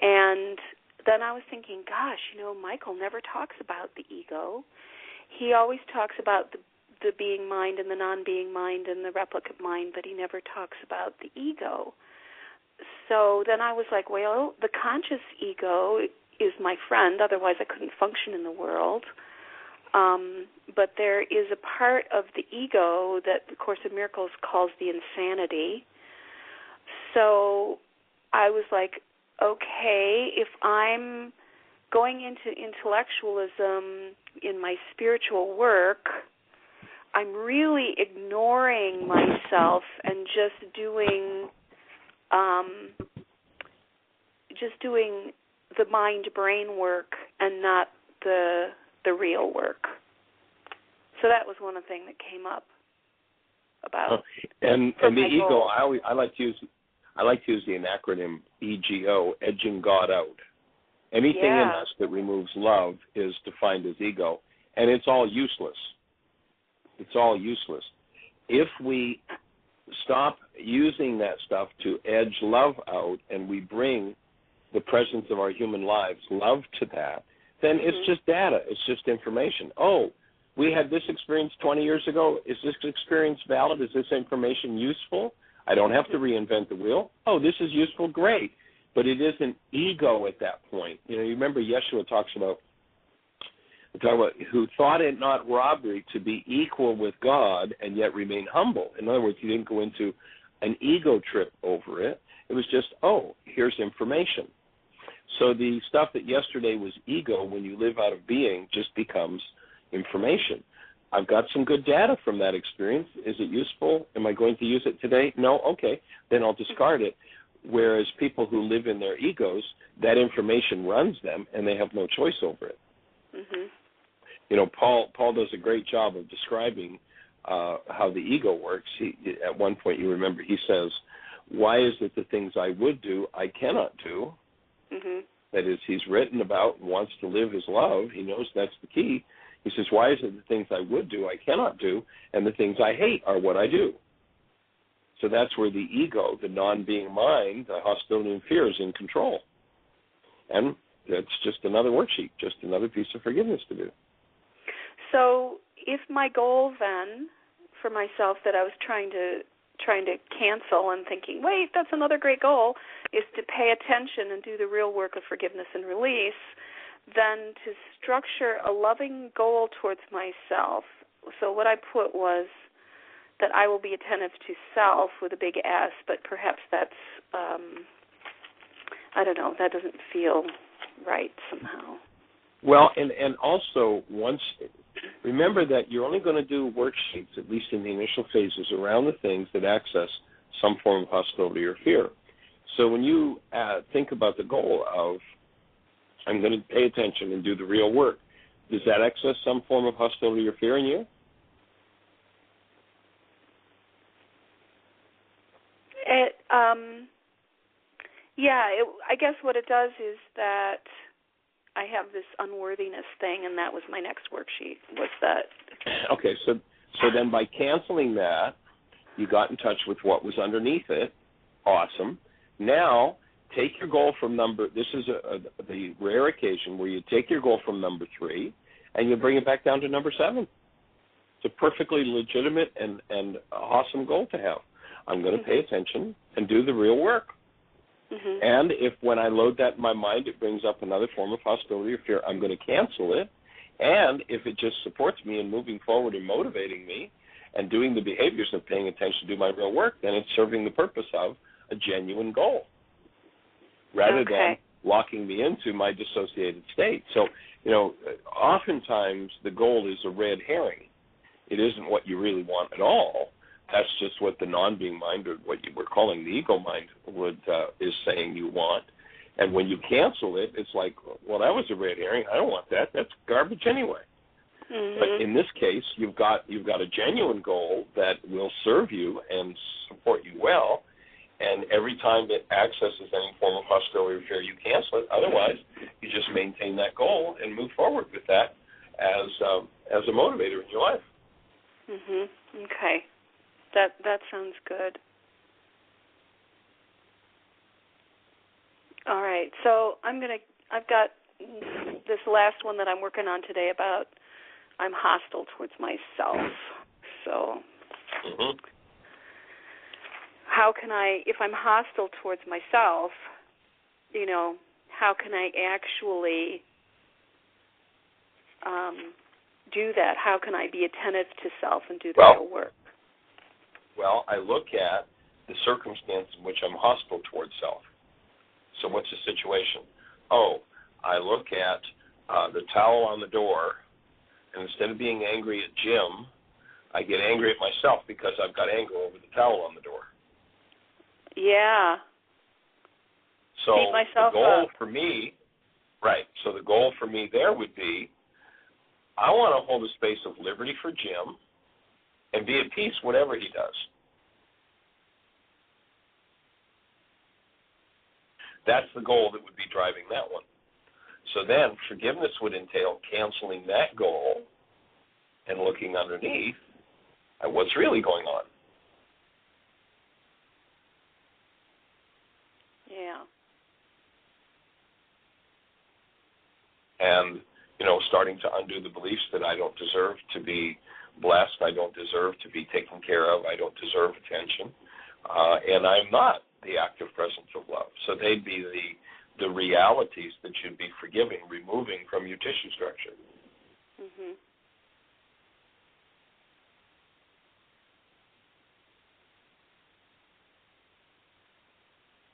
And then I was thinking, gosh, Michael never talks about the ego. He always talks about the being mind and the non-being mind and the replicate mind, but he never talks about the ego. So then I was like, well, the conscious ego is my friend, otherwise I couldn't function in the world. But there is a part of the ego that the Course in Miracles calls the insanity. So I was like, okay, if I'm going into intellectualism in my spiritual work, I'm really ignoring myself and just doing the mind-brain work and not the real work. So that was one thing that came up about. And the ego, I like to use the acronym EGO, edging God out. Anything in us that removes love is defined as ego, and it's all useless. It's all useless. If we stop using that stuff to edge love out and we bring the presence of our human lives, love to that, then it's just data. It's just information. Oh, we had this experience 20 years ago. Is this experience valid? Is this information useful? I don't have to reinvent the wheel. Oh, this is useful, great. But it isn't ego at that point. You remember Yeshua talks about who thought it not robbery to be equal with God and yet remain humble. In other words, he didn't go into an ego trip over it. It was just, oh, here's information. So the stuff that yesterday was ego, when you live out of being, just becomes information. I've got some good data from that experience. Is it useful? Am I going to use it today? No? Okay. Then I'll discard it. Whereas people who live in their egos, that information runs them, and they have no choice over it. Mm-hmm. Paul does a great job of describing how the ego works. At one point, you remember, he says, why is it the things I would do, I cannot do? Mm-hmm. That is, he's written about and wants to live his love. He knows that's the key. He says, why is it the things I would do, I cannot do, and the things I hate are what I do? So that's where the ego, the non-being mind, the hostility and fear is in control. And that's just another worksheet, just another piece of forgiveness to do. So if my goal then for myself that I was trying to cancel and thinking, wait, that's another great goal, is to pay attention and do the real work of forgiveness and release, then to structure a loving goal towards myself. So what I put was that I will be attentive to self with a big S, but perhaps that's, I don't know, that doesn't feel right somehow. Well, and also remember that you're only going to do worksheets, at least in the initial phases, around the things that access some form of hostility or fear. So when you think about the goal of, I'm going to pay attention and do the real work, does that access some form of hostility or fear in you? I guess what it does is that I have this unworthiness thing, and that was my next worksheet. What's that? Okay, so then by canceling that, you got in touch with what was underneath it. Awesome. Now, take your goal from this is the rare occasion where you take your goal from number 3 and you bring it back down to number 7. It's a perfectly legitimate and awesome goal to have. I'm going to pay attention and do the real work. Mm-hmm. And if when I load that in my mind, it brings up another form of hostility or fear, I'm going to cancel it. And if it just supports me in moving forward and motivating me and doing the behaviors of paying attention to do my real work, then it's serving the purpose of a genuine goal rather than locking me into my dissociated state. So, oftentimes the goal is a red herring. It isn't what you really want at all. That's just what the non-being mind, or what you were calling the ego mind, is saying you want. And when you cancel it, it's like, well, that was a red herring. I don't want that. That's garbage anyway. But in this case, you've got a genuine goal that will serve you and support you well, and every time it accesses any form of hostility or fear, you cancel it. Otherwise, you just maintain that goal and move forward with that as a motivator in your life. Okay. That sounds good. All right. So I've got this last one that I'm working on today about I'm hostile towards myself. So how can I, if I'm hostile towards myself, how can I actually do that? How can I be attentive to self and do the real work? Well, I look at the circumstance in which I'm hostile towards self. So what's the situation? I look at the towel on the door, and instead of being angry at Jim, I get angry at myself because I've got anger over the towel on the door. Yeah. So beat myself the goal up. for me, so the goal for me there would be, I want to hold a space of liberty for Jim and be at peace whatever he does. That's the goal that would be driving that one. So then forgiveness would entail canceling that goal and looking underneath at what's really going on. Yeah. And, starting to undo the beliefs that I don't deserve to be blessed, I don't deserve to be taken care of, I don't deserve attention, and I'm not the active presence of love. So they'd be the realities that you'd be forgiving, removing from your tissue structure.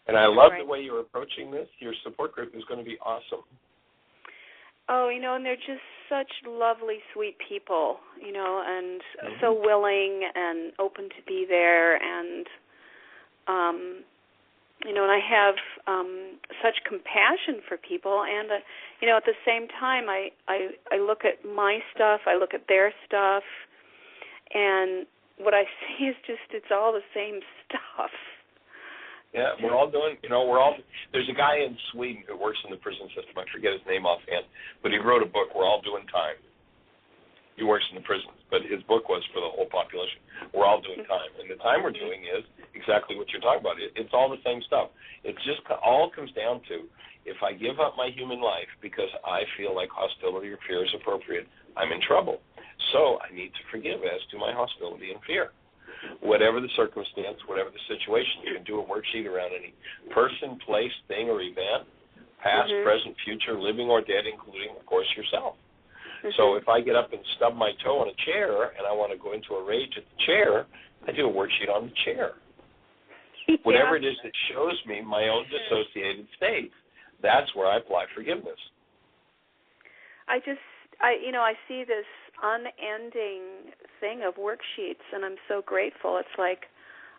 And I love the way you're approaching this. Your support group is going to be awesome. Oh, and they're just such lovely, sweet people, and so willing and open to be there, and, and I have such compassion for people, and, at the same time, I look at my stuff, I look at their stuff, and what I see is just it's all the same stuff. Yeah, we're all doing, there's a guy in Sweden who works in the prison system. I forget his name offhand, but he wrote a book, We're All Doing Time. He works in the prisons, but his book was for the whole population. We're all doing time. And the time we're doing is exactly what you're talking about. It's all the same stuff. It just all comes down to, if I give up my human life because I feel like hostility or fear is appropriate, I'm in trouble. So I need to forgive as to my hostility and fear. Whatever the circumstance, whatever the situation, you can do a worksheet around any person, place, thing, or event, past, present, future, living or dead, including, of course, yourself. So if I get up and stub my toe on a chair and I want to go into a rage at the chair, I do a worksheet on the chair. Whatever it is that shows me my own dissociated state, that's where I apply forgiveness. I see this unending thing of worksheets, and I'm so grateful. It's like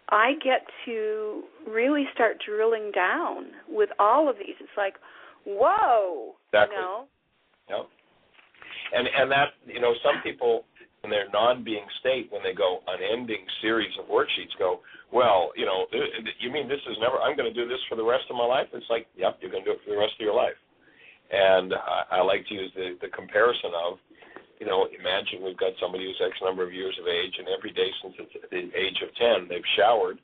I get to really start drilling down with all of these. It's like, whoa, Exactly. Yep. And that, some people in their non-being state, when they go unending series of worksheets, go, well, you mean this is never, I'm going to do this for the rest of my life? It's like, yep, you're going to do it for the rest of your life. And I like to use the comparison of, imagine we've got somebody who's X number of years of age, and every day since the age of 10, they've showered.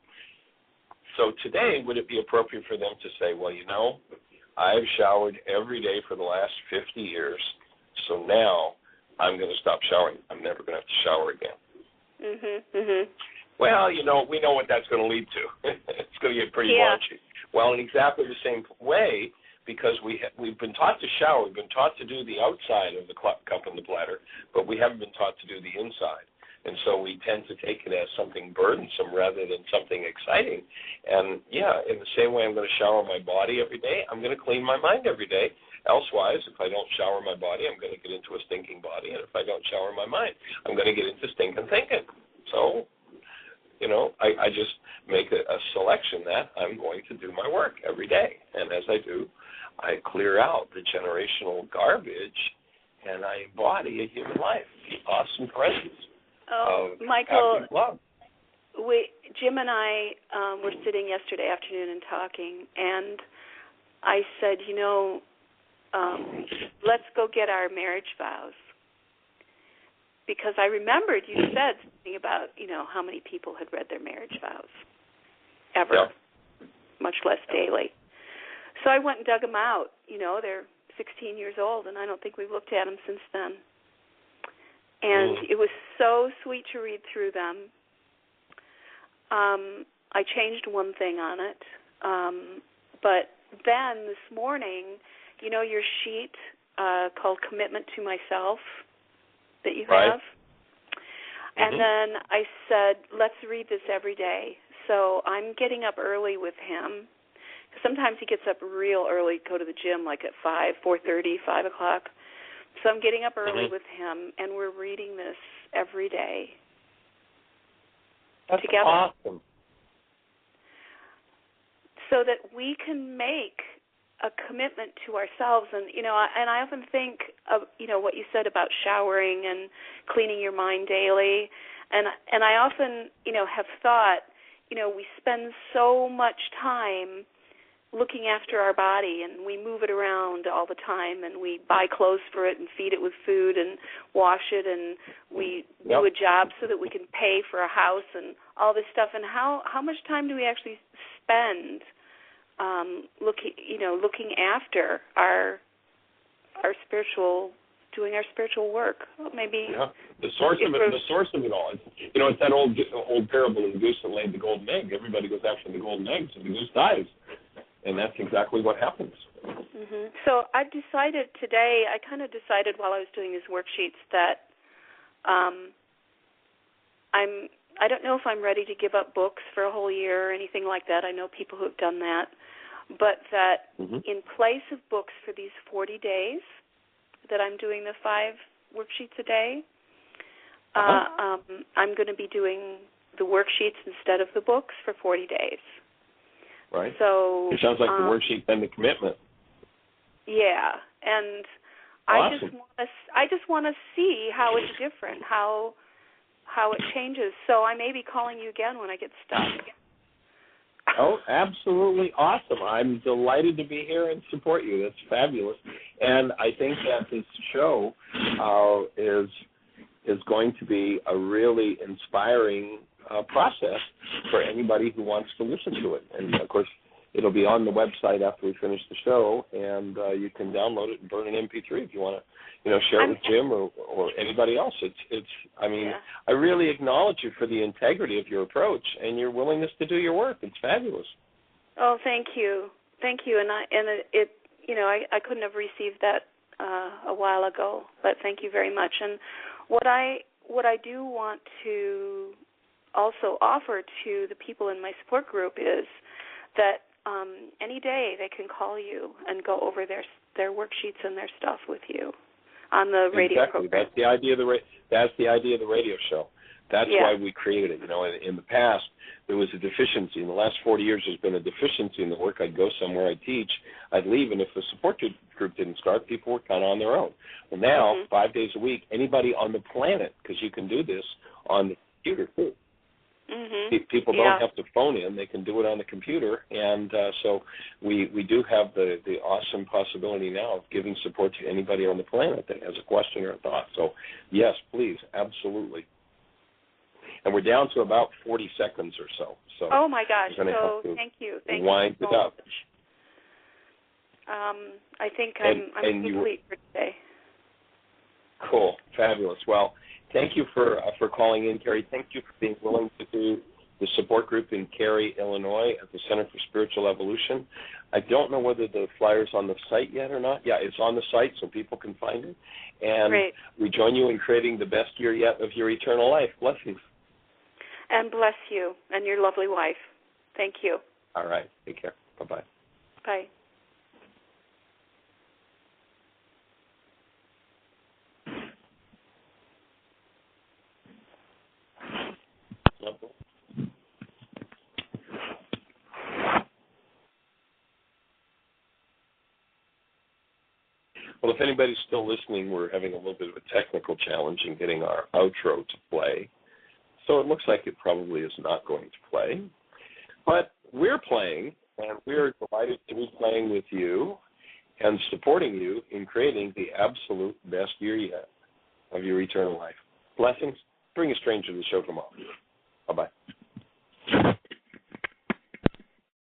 So today, would it be appropriate for them to say, well, I've showered every day for the last 50 years, so now I'm going to stop showering. I'm never going to have to shower again. Well, we know what that's going to lead to. It's going to get pretty raunchy. Well, in exactly the same way, because we've been taught to shower, we've been taught to do the outside of the cup and the bladder, but we haven't been taught to do the inside. And so we tend to take it as something burdensome rather than something exciting. And, in the same way I'm going to shower my body every day, I'm going to clean my mind every day. Elsewise, if I don't shower my body, I'm going to get into a stinking body. And if I don't shower my mind, I'm going to get into stinking thinking. So, I just make a selection that I'm going to do my work every day. And as I do, I clear out the generational garbage and I embody a human life, awesome presence of Michael, active love. Jim and I were sitting yesterday afternoon and talking, and I said, let's go get our marriage vows. Because I remembered you said something about, how many people had read their marriage vows ever, much less daily. So I went and dug them out. They're 16 years old, and I don't think we've looked at them since then. And it was so sweet to read through them. I changed one thing on it. But then this morning, your sheet called Commitment to Myself that you have. And then I said, let's read this every day. So I'm getting up early with him. Sometimes he gets up real early, go to the gym like at 4:30, 5 o'clock. So I'm getting up early with him, and we're reading this every day. That's together. Awesome. So that we can make a commitment to ourselves. And, and I often think of, what you said about showering and cleaning your mind daily. And I often, have thought, we spend so much time looking after our body, and we move it around all the time, and we buy clothes for it and feed it with food and wash it, and we do a job so that we can pay for a house and all this stuff. And how much time do we actually spend looking after our spiritual, doing our spiritual work? Maybe the source of it all. It's that old parable of the goose that laid the golden egg. Everybody goes after the golden eggs, and the goose dies. And that's exactly what happens. Mm-hmm. So I decided today, I kind of decided while I was doing these worksheets that I don't know if I'm ready to give up books for a whole year or anything like that. I know people who have done that. But that in place of books for these 40 days that I'm doing the 5 worksheets a day, I'm going to be doing the worksheets instead of the books for 40 days. Right. So it sounds like the worksheet and the commitment. Yeah, and awesome. I just want to see how it's different, how it changes. So I may be calling you again when I get stuck. Oh, absolutely awesome. I'm delighted to be here and support you. That's fabulous. And I think that this show is going to be a really inspiring process for anybody who wants to listen to it. And, of course, it'll be on the website after we finish the show, and you can download it and burn an MP3 if you want to, share it with Jim or anybody else. I really acknowledge you for the integrity of your approach and your willingness to do your work. It's fabulous. Oh, thank you. And I couldn't have received that a while ago, but thank you very much. And what I do want to also offer to the people in my support group is that any day they can call you and go over their worksheets and their stuff with you on the radio program. That's the idea of the radio show. That's why we created it. In the past, there was a deficiency. In the last 40 years, there's been a deficiency in the work. I'd go somewhere, I'd teach, I'd leave, and if the support group didn't start, people were kind of on their own. Well, now, 5 days a week, anybody on the planet, because you can do this on the computer too. People don't have to phone in; they can do it on the computer, and so we do have the awesome possibility now of giving support to anybody on the planet that has a question or a thought. So, yes, please, absolutely. And we're down to about 40 seconds or so. So oh my gosh! So thank you. Wind it up. I think I'm complete for today. Cool, fabulous. Well, thank you for calling in, Carrie. Thank you for being willing to do the support group in Cary, Illinois at the Center for Spiritual Evolution. I don't know whether the flyer's on the site yet or not. Yeah, it's on the site so people can find it. And we join you in creating the best year yet of your eternal life. Blessings. And bless you and your lovely wife. Thank you. All right. Take care. Bye-bye. Bye. Well, if anybody's still listening, we're having a little bit of a technical challenge in getting our outro to play. So it looks like it probably is not going to play. But we're playing, and we're delighted to be playing with you and supporting you in creating the absolute best year yet of your eternal life. Blessings. Bring a stranger to the show tomorrow.